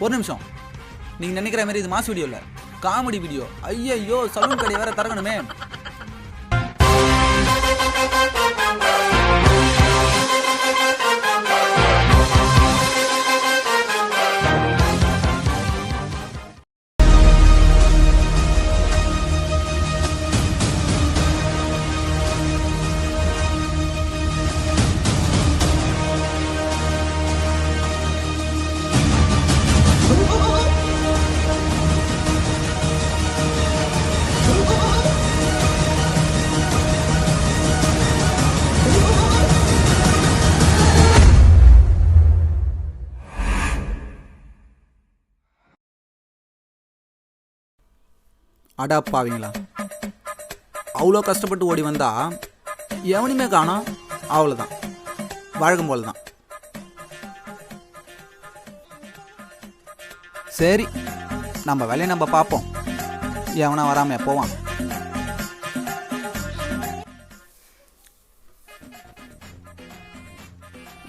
ஒரு நிமிஷம், நீங்க நினைக்கிற மாதிரி இது மாஸ் வீடியோ இல்ல, காமெடி வீடியோ. ஐயோ, சலூன் கடை வேற திறக்கணுமே. அடாப்பாவீங்களா, அவ்வளோ கஷ்டப்பட்டு ஓடி வந்தா எவனுமே காணோம். அவ்வளோதான், வழக்கம் போல தான். சரி, நம்ம வேலையை நம்ம பார்ப்போம். எவனா வராமல் போவான்.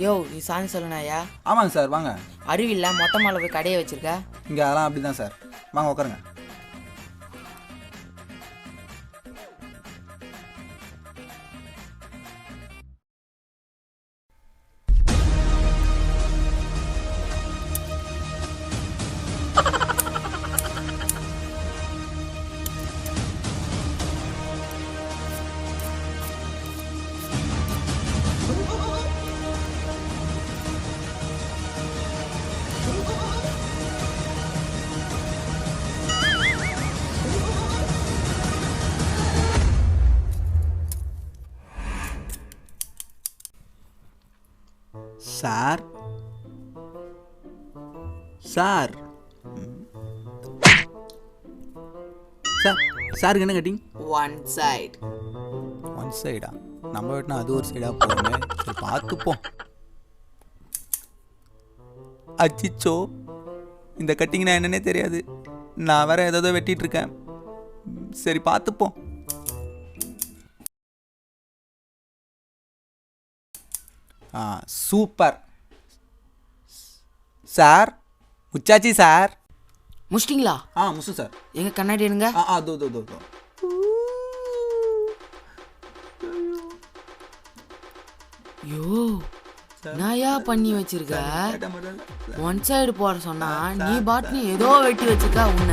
யோ, நீ சாமி சொல்லணாயா? ஆமாங்க சார், வாங்க. அறிவில்ல மொட்டை மாலை போய் கடையை வச்சிருக்க. இங்கே அதெல்லாம் அப்படி தான் சார். வாங்க உட்காருங்க. சார் சார் சார் சாருக்கு என்ன கட்டிங்? One side. ஒன் சைடா? நம்ம வீட்டுனா அது ஒரு சைடாக போகணுமே. சரி பார்த்துப்போம். அச்சிச்சோ, இந்த கட்டிங்னா என்னன்னே தெரியாது. நான் வேற ஏதோ வெட்டிட்டு இருக்கேன். சரி பார்த்துப்போம். Super sir. முச்சாச்சி சார். முடிச்சிட்டிங்களா? முசு சார். எங்க கண்ணாடி எடுங்க. தோ. யோ, நாயா பண்ணி வச்சிருக்க? ஒன் சைடு போட சொன்னா நீ பாட்டுன்னு ஏதோ வெட்டி வச்சிருக்க. உன்ன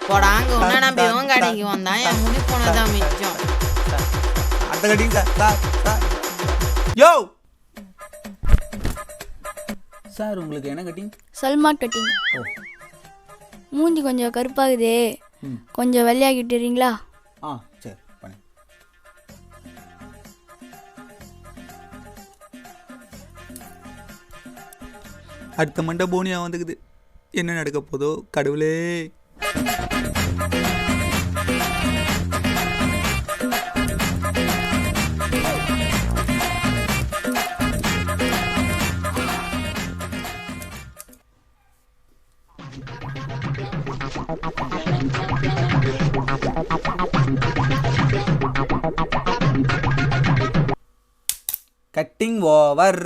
போடாங்க. உன்ன நம்பி இவன் கடைக்கு வந்தா என் முடி போனதான் மிச்சம். அந்த கட்டிங் சார். யோ சார், உங்களுக்கு என்ன கட்டிங்? சல்மான் கட்டிங். மூஞ்சி கொஞ்சம் கருப்பாகுதே, கொஞ்சம் வெள்ளையாகிட்டுறீங்களா? சரி பண்ணு. அடுத்த மண்டை போனியா வந்துக்குது. என்ன நடக்க போதோ கடவுளே. Cutting over.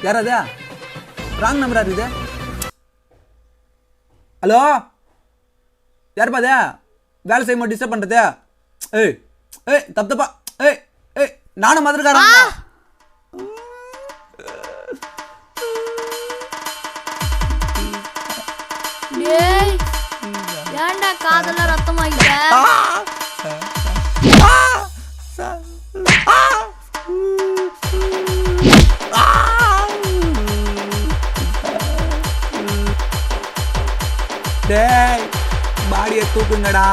யாராவது ராங் நம்பரா இருக்குது? ஹலோ, யார் பாதே வேலை செய்ய டிஸ்டர்ப் பண்றது? தப்பா. நானும் மதுரக்காரன். ஏன்டா காதல ரத்தமாயிட்ட? டேய், பாடியை தூக்குங்கடா.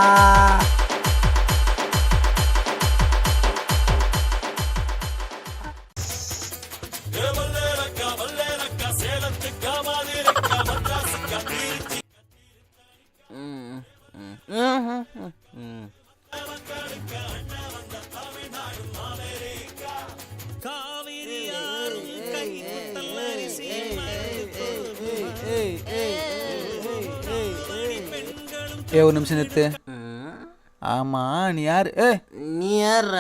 ஒரு நிமிஷம் நிறுத்து. ஆமா, நீ யாரு? நீ யார்?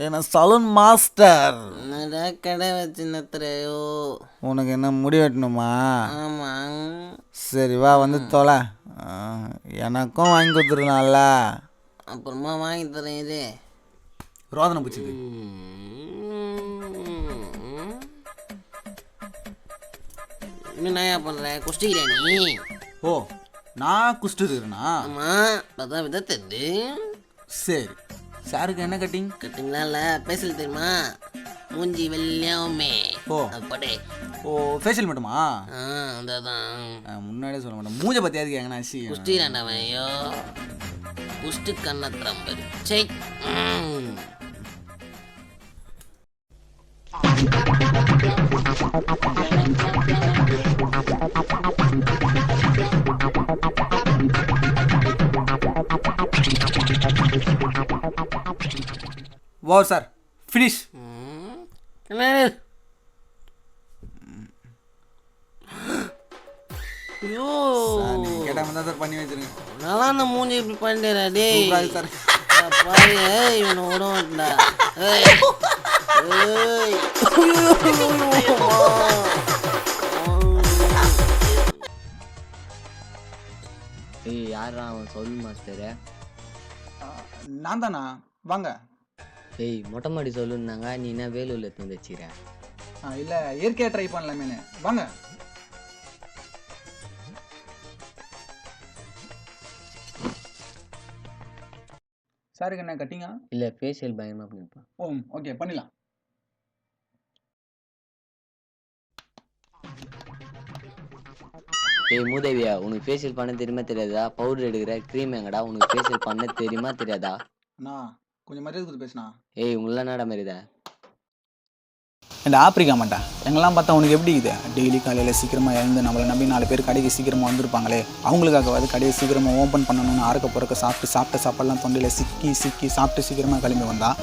என்ன சலூன் மாஸ்டர். என்னடா கடை வச்சு நத்துறையோ? உனக்கு என்ன முடி வெட்டணுமா? ஆமாம். சரி வா வந்து தொலை. எனக்கும் வாங்கி கொடுத்துருலாம்ல. அப்புறமா வாங்கி தரேன். இது ரோதனை பிடிச்சிது. இன்னும் நாயா பண்ணுற குஷ்டிக்கிறியா நீ? ஓ நான் குஷ்டு இருக்கிறேனா? ஆமாம், பார்த்தா விதா தெரியுது. சரி சாருக்கு என்ன கட்டிங்? கட்டிங்களா இல்லை பேசல தெரியுமா? மூஞ்சி வெள்ளையாவுமே. ஓ அது படே. ஓ ஃபேஷியல் மட்டுமா? அதான் முன்னாடியே சொல்ல மாட்டேன். மூஞ்சை பற்றி அதுக்கு எங்கன்னா சி குஷ்டிலாண்டவன். ஐயோ குஷ்டு கண்ணத்திரம்பது. சே வா சார் ஃபினிஷ். ஐயோ கேட்டால் தான் சார் பண்ணி வச்சிருங்க. நல்லா அந்த மூஞ்சி இப்படி பண்ணிட்டேடா டேய். சார் பாரு இவனை விட மாட்டேன்டா. ஏய் ஏய் ஏய் யாரா அவன் சொல்லு மாஸ்டரு? நான் தானா? வாங்க. ஏய் மொட்டை மாடி சொல்லுன்னாங்க, நீ என்ன வேலூர்ல எடுத்து வந்து வச்சுக்கிற? இல்லை இயற்கையாக ட்ரை பண்ணலாமேனு வாங்க. சாருக்கு என்ன கட்டிங்கா? இல்லை ஃபேஷியல் பயமா பண்ணிருப்பான். ஓ ஓகே பண்ணிடலாம். ஏய் மூதேவியா, உனக்கு ஃபேஷியல் பண்ண தெரியுமா தெரியாதா? பவுடர் எடுக்கிற க்ரீம் எங்கடா? உனக்கு ஃபேஷியல் பண்ண தெரியுமா தெரியாதா? அண்ணா கொஞ்சம் மரியாதை கொடுத்து பேசுனா. ஏய் உங்களெலாம் என்னடா மாரிதா? இந்த ஆப்பிரிக்கா மாட்டேன் எங்கெல்லாம் பார்த்தா உனக்கு எப்படி இது? டெய்லி காலையில் சீக்கிரமாக எழுந்து நம்மளை நம்பி 4 பேர் கடைக்கு சீக்கிரமாக வந்திருப்பாங்களே, அவங்களுக்காகவாது கடையை சீக்கிரமாக ஓப்பன் பண்ணணும்னு அறக்க பிறக்க சாப்பிட்ட சாப்பாடெல்லாம் தொண்டையில் சிக்கி சாப்பிட்டு சீக்கிரமாக கிளம்பி வந்தால்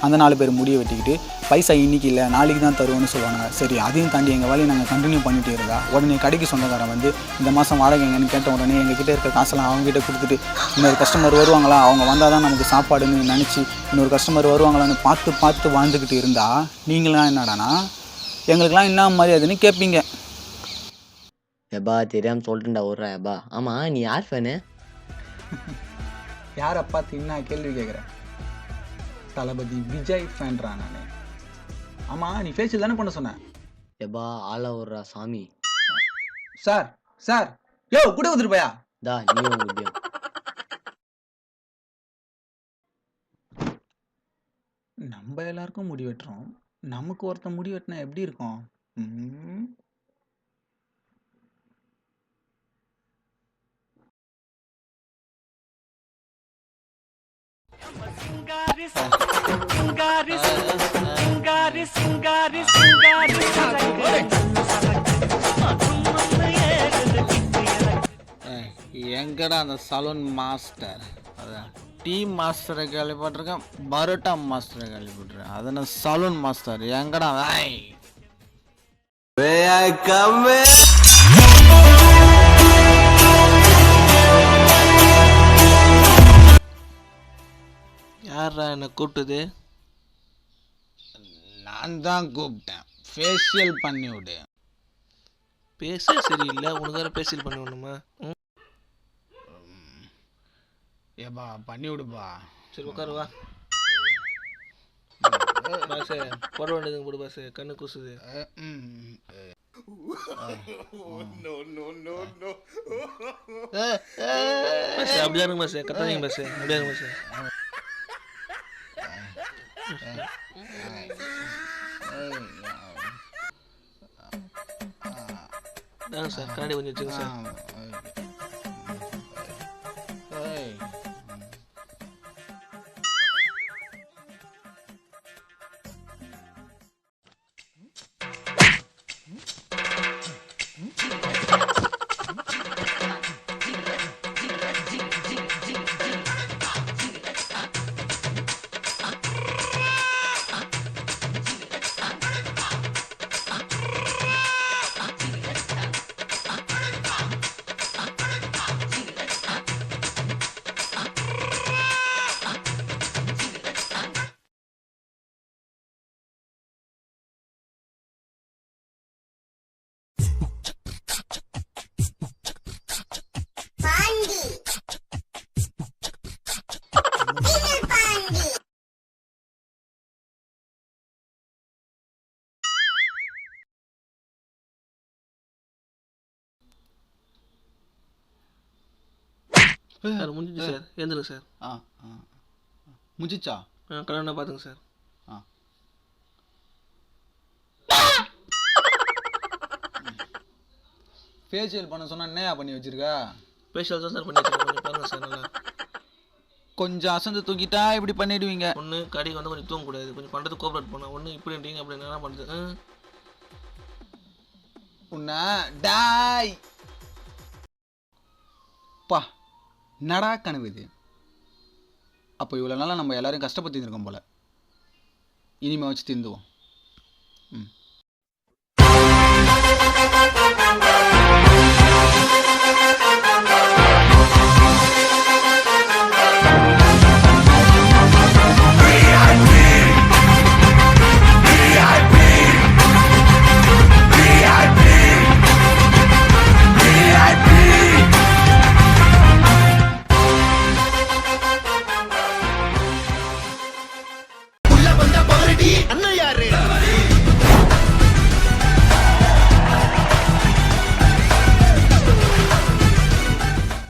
அந்த 4 பேர் முடியை வெட்டிக்கிட்டு பைசா இன்னைக்கு இல்லை நாளைக்கு தான் தருவோன்னு சொல்லுவாங்க. சரி அதையும் தாண்டி எங்கள் வேலையை நாங்கள் கண்டினியூ பண்ணிகிட்டே இருந்தா உடனே கடைக்கு சொந்தக்காரன் வந்து இந்த மாதம் வாடகை எங்கன்னு கேட்ட உடனே எங்ககிட்ட இருக்க காசெல்லாம் அவங்ககிட்ட கொடுத்துட்டு இன்னொரு கஸ்டமர் வருவாங்களா, அவங்க வந்தால் தான் நமக்கு சாப்பாடுன்னு நினச்சி இன்னொரு கஸ்டமர் வருவாங்களான்னு பார்த்து வாழ்ந்துக்கிட்டு இருந்தால் நீங்களாம் என்னடானா எங்களுக்கெல்லாம் என்ன மரியாதைன்னு கேட்பீங்க. எப்பா தெரியாமல் சொல்லிட்டுண்டா ஒரு எப்பா. ஆமாம் நீ யார் ஃபேனு? யாரை பார்த்து என்ன கேள்வி கேட்குறேன்? தளபதி விஜய் ஃபேன்ரா நான். ஆமாம் நீ ஃபேஷியல் தானே பண்ண சொன்னேன்? எப்பா ஆளா விட்றா சாமி. சார் யோ கூட வந்துட்டு போயா. தா நீ முடியும். நம்ம எல்லாருக்கும் முடி வெட்டுறோம், நமக்கு ஒருத்தன் முடி வெட்டினா எப்படி இருக்கும்? எங்கடா அந்த சலூன் மாஸ்டர்? அதான் டீ மாஸ்டரை கேள்விப்பட்டிருக்கேன், பரோட்டா மாஸ்டரை கேள்விப்பட்டிருக்கேன், அது நான் சலூன் மாஸ்டர் எங்கடா? யாரா என்னை கூப்பிட்டது? நான் தான் கூப்பிட்டேன், ஃபேஷியல் பண்ணி விடு. பேச சரியில்லை, உனக்கு வேறு ஃபேஷியல் பண்ணி விடணுமா? ஏப்பா பண்ணி விடுப்பா. சரி உட்காரு வா. பாசு போட வேண்டியதுங்க போடு பாசு, கண்ணு கூசுது. அப்படியா இருங்க பாசு, கத்தாதீங்க பாசு, அப்படியா இருங்க பாசு. சார் கண்ணாடி கொஞ்சம் வச்சுங்க சார். சார் முடிஞ்சிச்சு சார் எழுந்துருங்க சார். ஆ ஆ முடிச்சிச்சா? கல்யாணம் பார்த்துங்க சார். ஆ ஃபேஷியல் பண்ண சொன்னா என்னையா பண்ணி வச்சிருக்க? ஃபேஷியல் தான் சார் பண்ணி வச்சிருக்கேன். கொஞ்சம் பாருங்க சார் நல்லா. கொஞ்சம் அசந்து தூக்கிட்டா இப்படி பண்ணிடுவீங்க. ஒன்று கடைக்கு வந்து கொஞ்சம் தூங்கக்கூடாது, கொஞ்சம் பண்ணுறது கோஆப்ரேட் பண்ண. ஒன்று இப்படின்றீங்க அப்படி என்ன பண்ணுறது? உன்னை டாய் பா நடா கனவு இது. அப்போ இவ்வளோ நாளாக நம்ம எல்லாரையும் கஷ்டப்பட்டு இருக்கோம் போல. இனிமே வச்சு திருந்துவோம். ம்